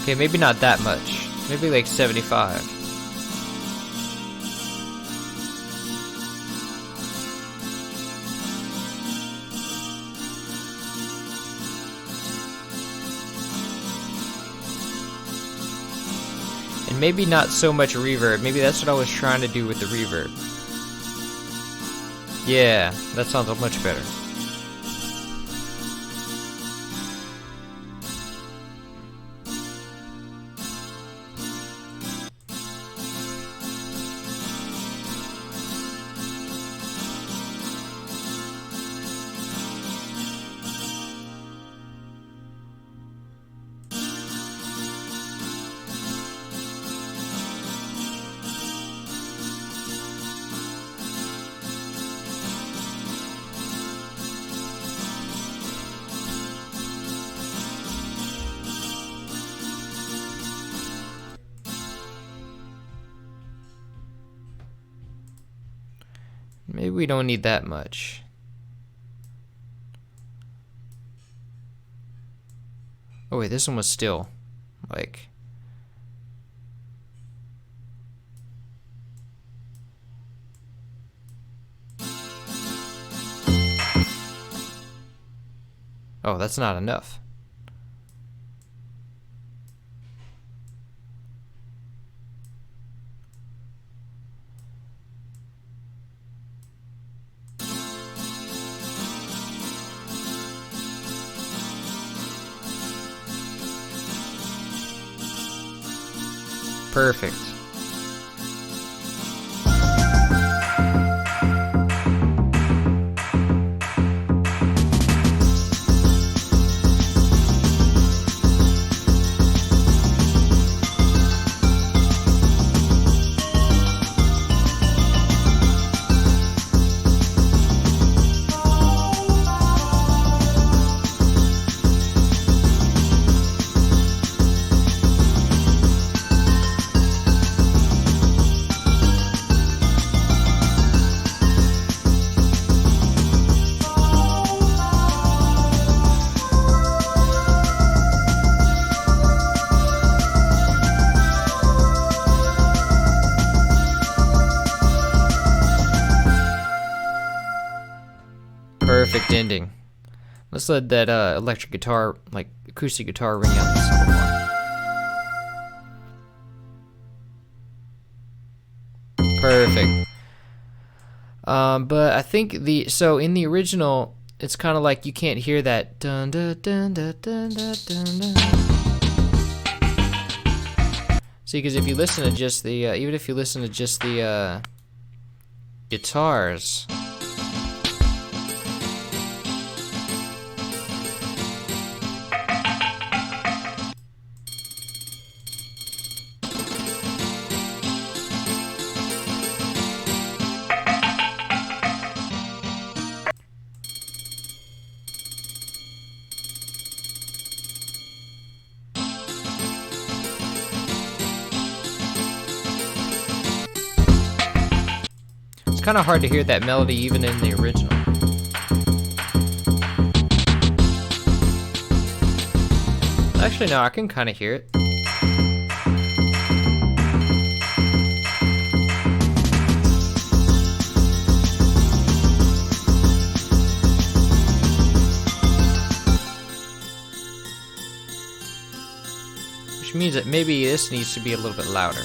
Okay, maybe not that much. Maybe like 75. And maybe not so much reverb. Maybe that's what I was trying to do with the reverb. Yeah, that sounds much better. Maybe we don't need that much. Oh wait, this one was still like... Oh, that's not enough. Perfect. Perfect ending. Let's let that electric guitar, like acoustic guitar, ring out this little more. Perfect. But I think in the original, it's kind of like you can't hear that dun dun dun dun dun dun dun. See, because if you listen to just the, even if you listen to just the guitars. Kind of hard to hear that melody even in the original. Actually, no, I can kind of hear it. Which means that maybe this needs to be a little bit louder.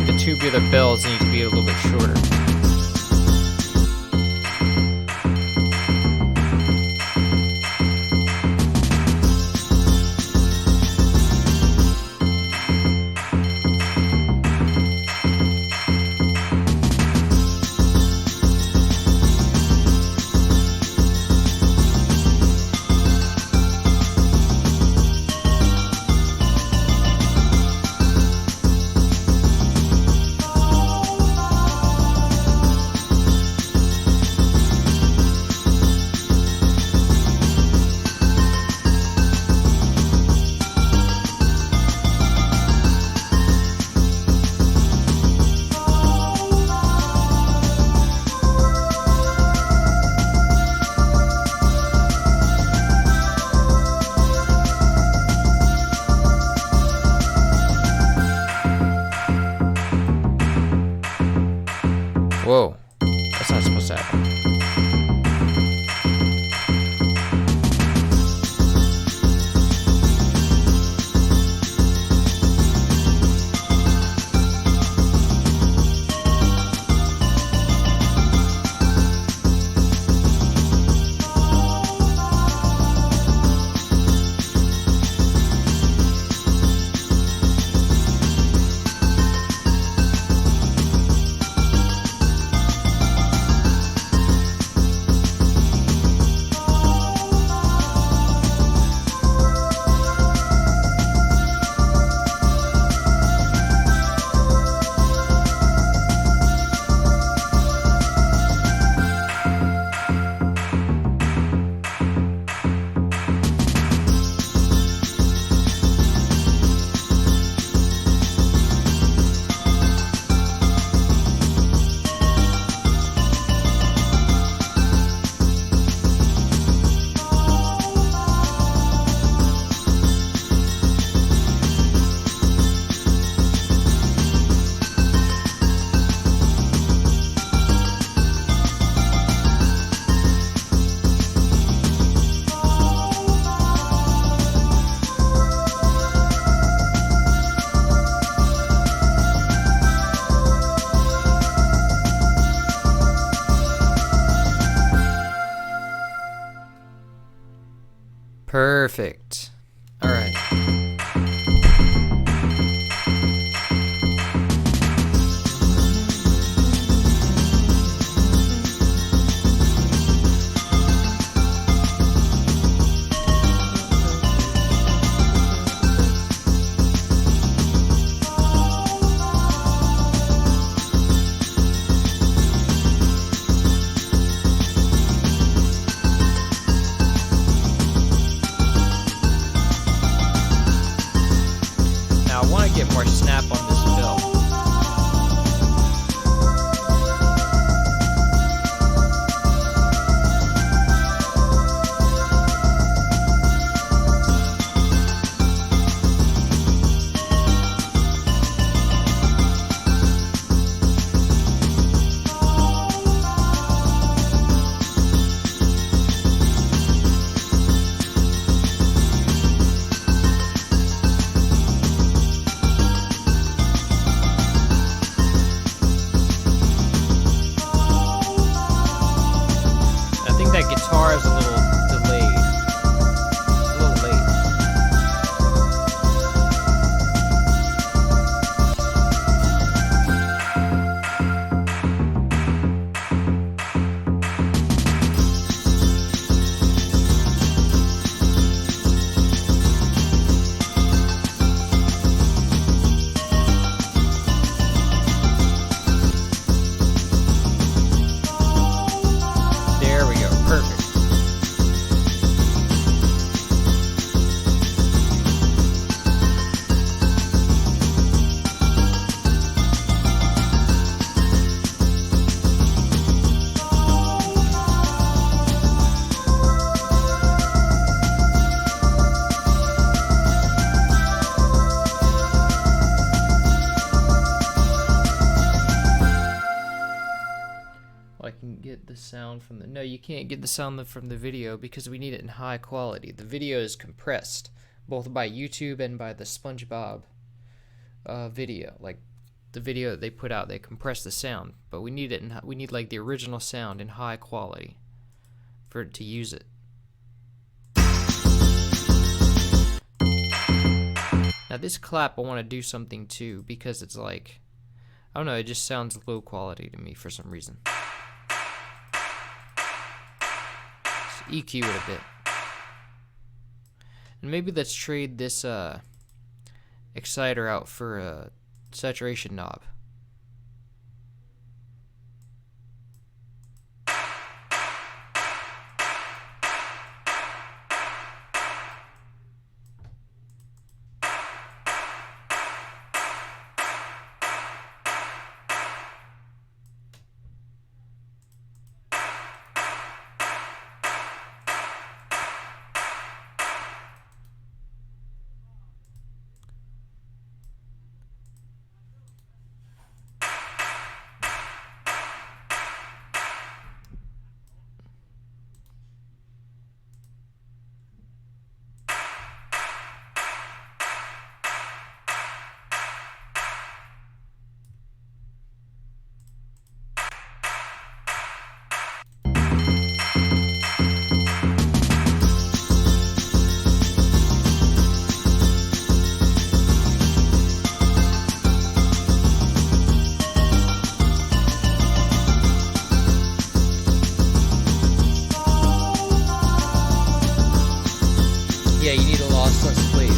The tubular bells need to be a little bit shorter. Perfect. All right. Get more snap on this fill. That guitar is a little delayed. A little late. There we go. Perfect. I can get the sound from the... No, you can't get the sound from the video because we need it in high quality. The video is compressed, both by YouTube and by the SpongeBob video. Like, the video that they put out, they compress the sound, but we need it in... We need, like, the original sound in high quality for it to use it. Now, this clap, I want to do something too, because it's like... I don't know, it just sounds low quality to me for some reason. EQ it a bit. And maybe let's trade this exciter out for a saturation knob. Yeah, you need a lossless sleeve.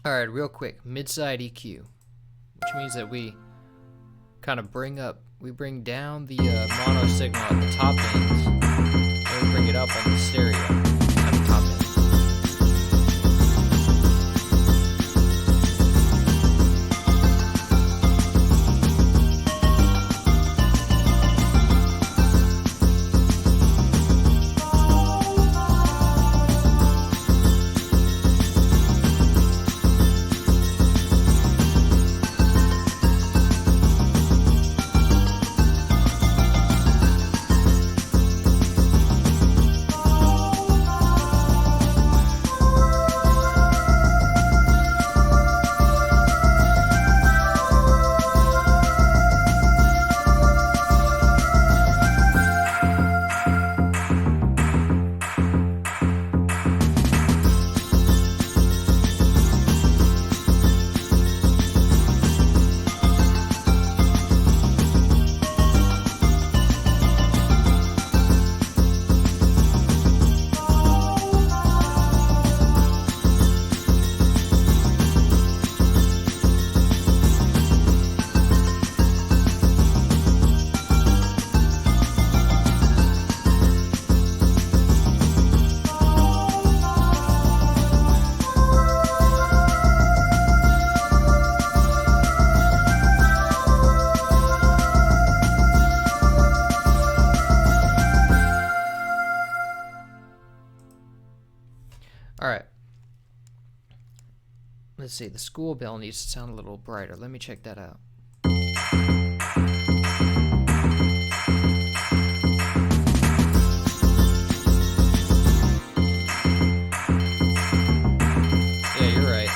Alright, real quick, mid-side EQ, which means that we kind of bring down the mono signal at the top ends, and we bring it up on the stereo at the top end. Alright. Let's see, the school bell needs to sound a little brighter. Let me check that out. Yeah, you're right.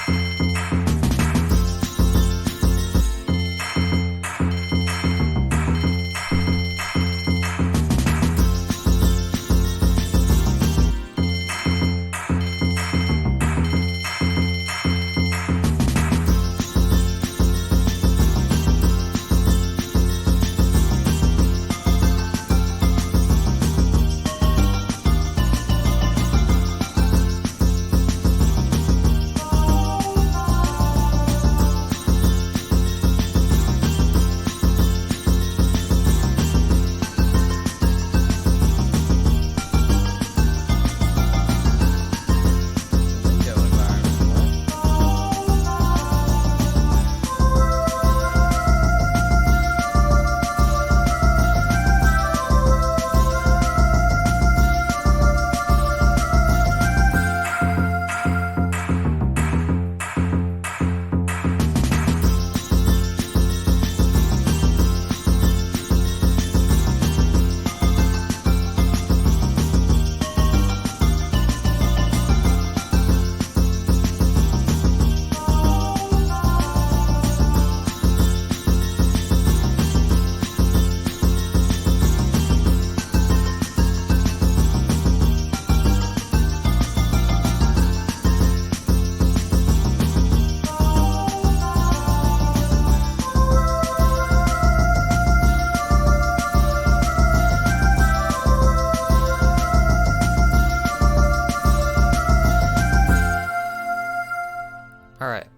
Alright.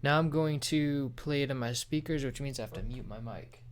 Now I'm going to play it on my speakers, which means I have to mute my mic.